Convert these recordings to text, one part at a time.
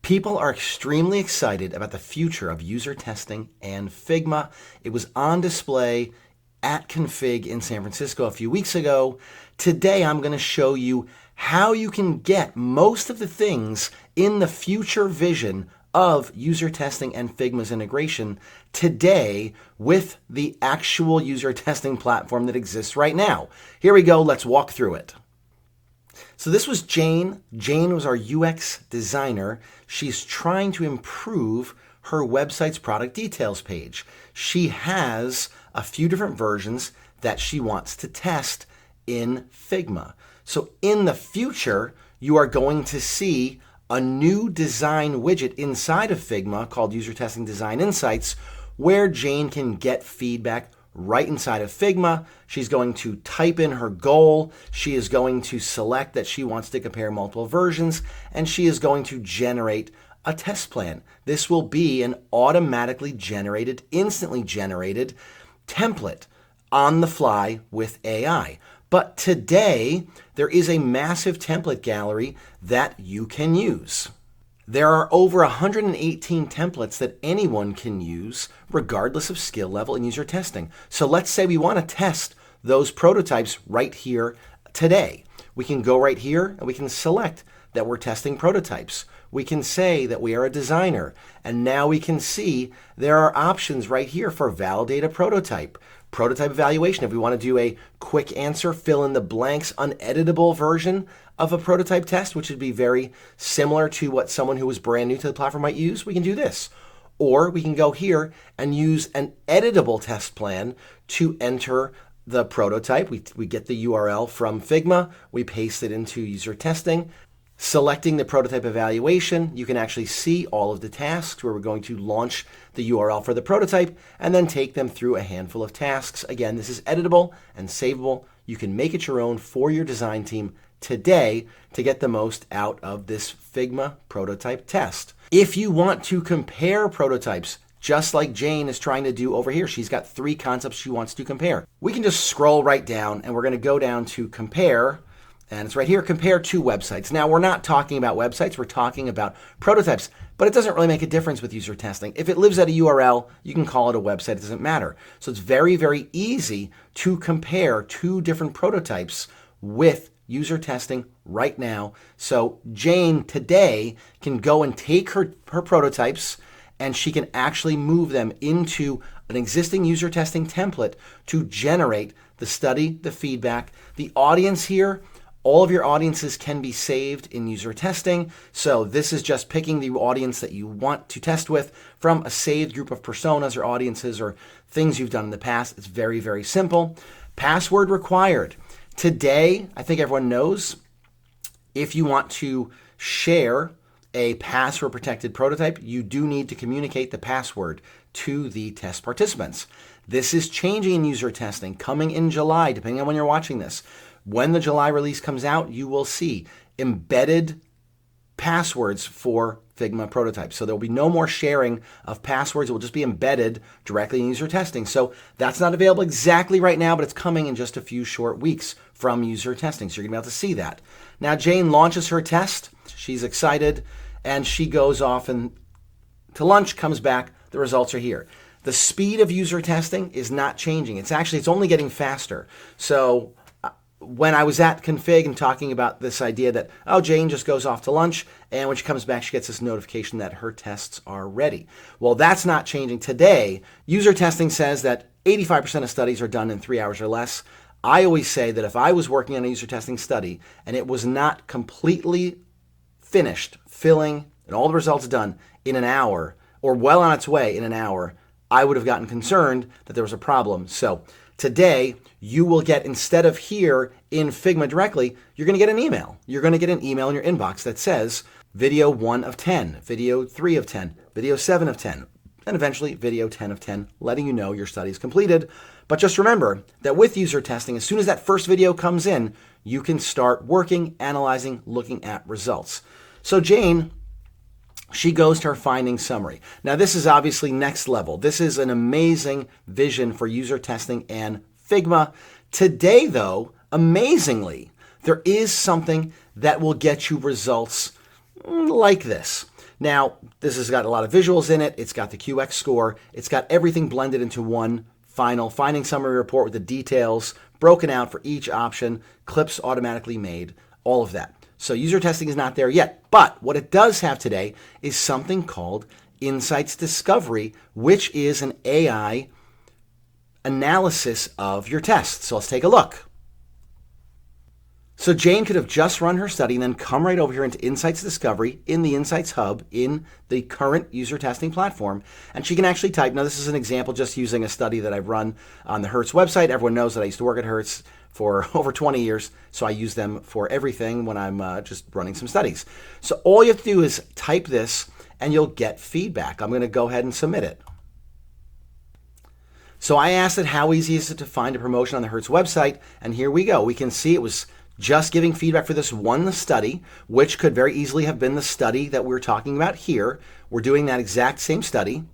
People are extremely excited about the future of user testing and Figma. It was on display at Config in San Francisco a few weeks ago. Today, I'm going to show you how you can get most of the things in the future vision of user testing and Figma's integration today with the actual user testing platform that exists right now. Here we go. Let's walk through it. So this was Jane. Jane was our UX designer. She's trying to improve her website's product details page. She has a few different versions that she wants to test in Figma. So in the future, you are going to see a new design widget inside of Figma called User Testing Design Insights, where Jane can get feedback right inside of Figma. She's going to type in her goal. She is going to select that she wants to compare multiple versions, and she is going to generate a test plan. This will be an automatically generated, instantly generated template on the fly with AI. But today, there is a massive template gallery that you can use. There are over 118 templates that anyone can use regardless of skill level in user testing. So let's say we want to test those prototypes right here today. We can go right here and we can select that we're testing prototypes. We can say that we are a designer, and now we can see there are options right here for validate a prototype. Prototype evaluation, if we want to do a quick answer, fill in the blanks, uneditable version of a prototype test, which would be very similar to what someone who was brand new to the platform might use, we can do this. Or we can go here and use an editable test plan to enter the prototype. We get the URL from Figma, we paste it into user testing. Selecting the prototype evaluation, you can actually see all of the tasks where we're going to launch the URL for the prototype and then take them through a handful of tasks. Again, this is editable and savable. You can make it your own for your design team today to get the most out of this Figma prototype test. If you want to compare prototypes, just like Jane is trying to do over here, she's got 3 concepts she wants to compare. We can just scroll right down and we're going to go down to compare. And it's right here, compare 2 websites. Now, we're not talking about websites, we're talking about prototypes, but it doesn't really make a difference with user testing. If it lives at a URL, you can call it a website, it doesn't matter. So it's very, very easy to compare 2 different prototypes with user testing right now. So Jane today can go and take her prototypes and she can actually move them into an existing user testing template to generate the study, the feedback, the audience here. All of your audiences can be saved in user testing. So this is just picking the audience that you want to test with from a saved group of personas or audiences or things you've done in the past. It's very, very simple. Password required. Today, I think everyone knows, if you want to share a password protected prototype, you do need to communicate the password to the test participants. This is changing in user testing, coming in July, depending on when you're watching this. When the July release comes out, you will see embedded passwords for Figma prototypes. So there will be no more sharing of passwords. It will just be embedded directly in user testing. So that's not available exactly right now, but it's coming in just a few short weeks from user testing. So you're going to be able to see that. Now, Jane launches her test. She's excited, and she goes off and to lunch, comes back. The results are here. The speed of user testing is not changing. It's only getting faster. So when I was at Config and talking about this idea that, oh, Jane just goes off to lunch, and when she comes back, she gets this notification that her tests are ready. Well, that's not changing today. User testing says that 85% of studies are done in 3 hours or less. I always say that if I was working on a user testing study and it was not completely finished, filling, and all the results done in an hour, or well on its way in an hour, I would have gotten concerned that there was a problem. So today, you will get, instead of here in Figma directly, you're going to get an email. You're going to get an email in your inbox that says video 1 of 10, video 3 of 10, video 7 of 10, and eventually video 10 of 10, letting you know your study is completed. But just remember that with user testing, as soon as that first video comes in, you can start working, analyzing, looking at results. So Jane, she goes to her finding summary. Now, this is obviously next level. This is an amazing vision for user testing and Figma. Today, though, amazingly, there is something that will get you results like this. Now, this has got a lot of visuals in it. It's got the QX score. It's got everything blended into one final finding summary report with the details broken out for each option, clips automatically made, all of that. So user testing is not there yet. But what it does have today is something called Insights Discovery, which is an AI analysis of your tests. So let's take a look. So Jane could have just run her study and then come right over here into Insights Discovery in the Insights Hub in the current user testing platform. And she can actually type, now this is an example just using a study that I've run on the Hertz website. Everyone knows that I used to work at Hertz for over 20 years, so I use them for everything when I'm just running some studies. So all you have to do is type this and you'll get feedback. I'm going to go ahead and submit it. So I asked it how easy is it to find a promotion on the Hertz website, and here we go. We can see it was just giving feedback for this one study, which could very easily have been the study that we're talking about here. We're doing that exact same study.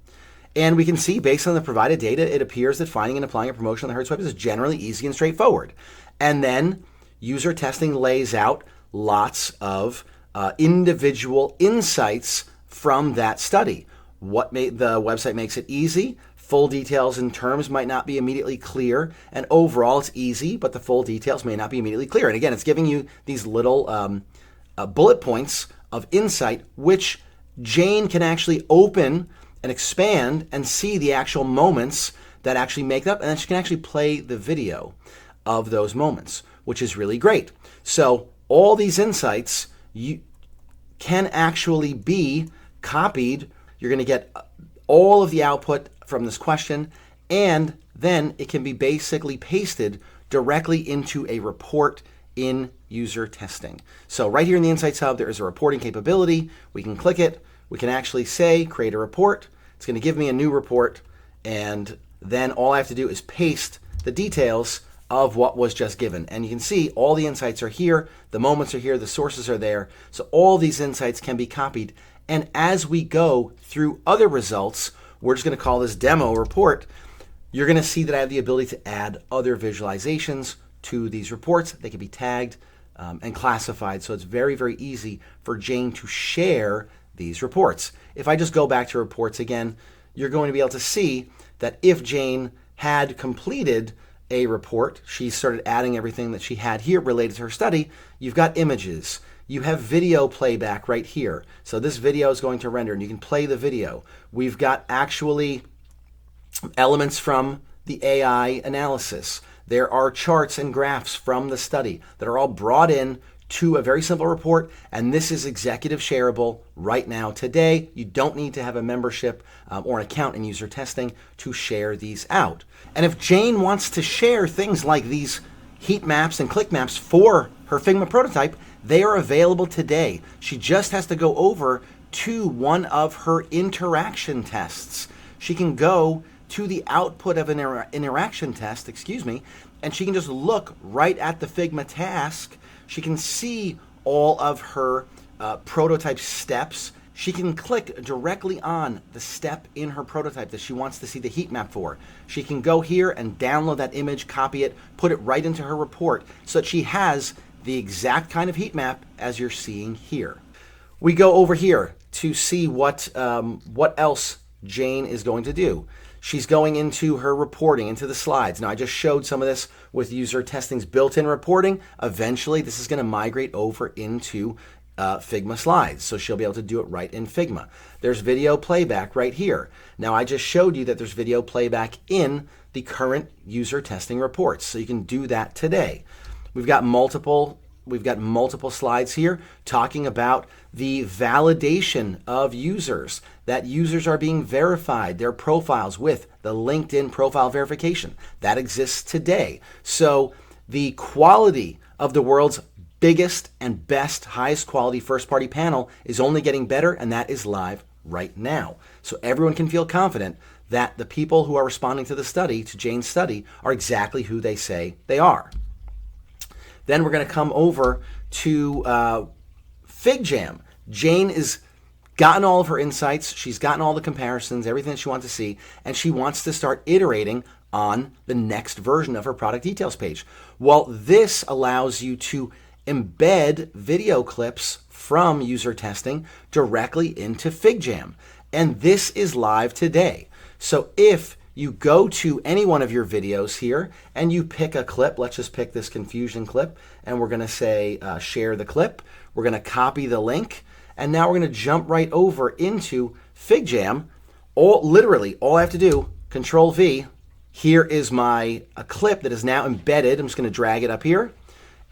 And we can see based on the provided data, it appears that finding and applying a promotion on the Hertz website is generally easy and straightforward. And then user testing lays out lots of individual insights from that study. What made the website makes it easy? Full details and terms might not be immediately clear, and overall it's easy, but the full details may not be immediately clear. And again, it's giving you these little bullet points of insight, which Jane can actually open and expand and see the actual moments that actually make it up, and then she can actually play the video of those moments, which is really great. So all these insights can actually be copied. You're going to get all of the output from this question, and then it can be basically pasted directly into a report in user testing. So right here in the Insights Hub, there is a reporting capability. We can click it. We can actually say, create a report. It's going to give me a new report, and then all I have to do is paste the details of what was just given. And you can see all the insights are here, the moments are here, the sources are there. So all these insights can be copied. And as we go through other results, we're just going to call this demo report. You're going to see that I have the ability to add other visualizations to these reports. They can be tagged and classified. So it's very, very easy for Jane to share these reports. If I just go back to reports again, you're going to be able to see that if Jane had completed a report, she started adding everything that she had here related to her study. You've got images. You have video playback right here. So this video is going to render and you can play the video. We've got actually elements from the AI analysis. There are charts and graphs from the study that are all brought in to a very simple report, and this is executive shareable right now today. You don't need to have a membership or an account in user testing to share these out. And if Jane wants to share things like these heat maps and click maps for her Figma prototype, they are available today. She just has to go over to one of her interaction tests. She can go to the output of an interaction test, and she can just look right at the Figma task. She can see all of her prototype steps. She can click directly on the step in her prototype that she wants to see the heat map for. She can go here and download that image, copy it, put it right into her report so that she has the exact kind of heat map as you're seeing here. We go over here to see what else Jane is going to do. She's going into her reporting, into the slides. Now, I just showed some of this with user testing's built-in reporting. Eventually, this is going to migrate over into Figma slides, so she'll be able to do it right in Figma. There's video playback right here. Now, I just showed you that there's video playback in the current user testing reports, so you can do that today. We've got multiple slides here talking about the validation of users, that users are being verified, their profiles with the LinkedIn profile verification. That exists today. So the quality of the world's biggest and best, highest quality first-party panel is only getting better, and that is live right now. So everyone can feel confident that the people who are responding to the study, to Jane's study, are exactly who they say they are. Then we're going to come over to FigJam. Jane has gotten all of her insights. She's gotten all the comparisons, everything she wants to see, and she wants to start iterating on the next version of her product details page. Well, this allows you to embed video clips from user testing directly into FigJam. And this is live today. So if you go to any one of your videos here and you pick a clip, let's just pick this confusion clip, and we're going to say share the clip. We're going to copy the link, and now we're going to jump right over into FigJam. Literally, all I have to do, Control V, here is my clip that is now embedded. I'm just going to drag it up here,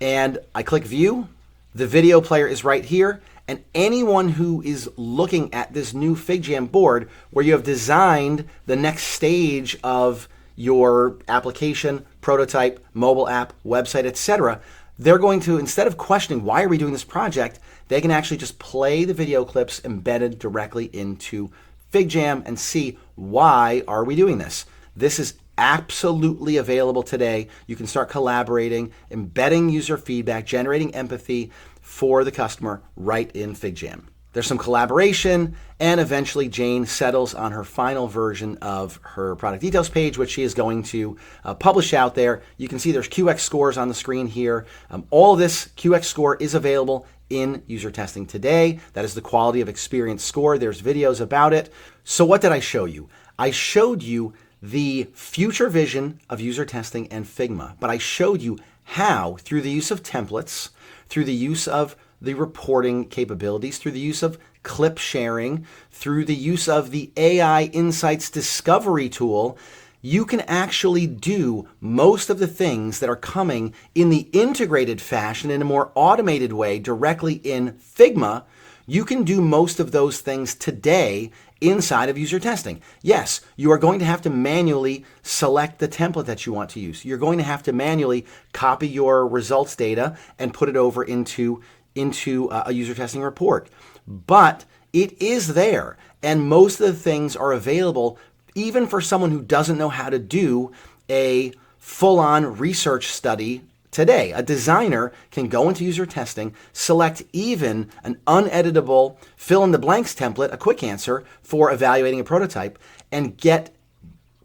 and I click View. The video player is right here, and anyone who is looking at this new FigJam board where you have designed the next stage of your application, prototype, mobile app, website, etc., they're going to, instead of questioning why are we doing this project, they can actually just play the video clips embedded directly into FigJam and see why are we doing this. This is absolutely available today. You can start collaborating, embedding user feedback, generating empathy for the customer right in FigJam. There's some collaboration, and eventually Jane settles on her final version of her product details page, which she is going to publish out there. You can see there's QX scores on the screen here. All of this QX score is available in user testing today. That is the quality of experience score. There's videos about it. So what did I show you? I showed you the future vision of user testing and Figma, but I showed you how, through the use of templates, through the use of the reporting capabilities, through the use of clip sharing, through the use of the AI Insights Discovery tool, you can actually do most of the things that are coming in the integrated fashion in a more automated way directly in Figma. You can do most of those things today inside of user testing. Yes, you are going to have to manually select the template that you want to use. You're going to have to manually copy your results data and put it over into a user testing report. But it is there, and most of the things are available even for someone who doesn't know how to do a full-on research study today. A designer can go into user testing, select even an uneditable fill-in-the-blanks template, a quick answer for evaluating a prototype, and get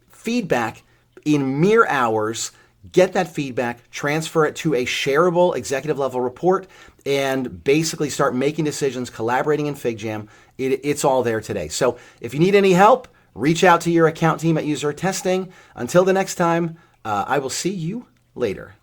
feedback in mere hours, get that feedback, transfer it to a shareable executive-level report, and basically start making decisions, collaborating in FigJam. It's all there today. So if you need any help, reach out to your account team at User Testing. Until the next time, I will see you later.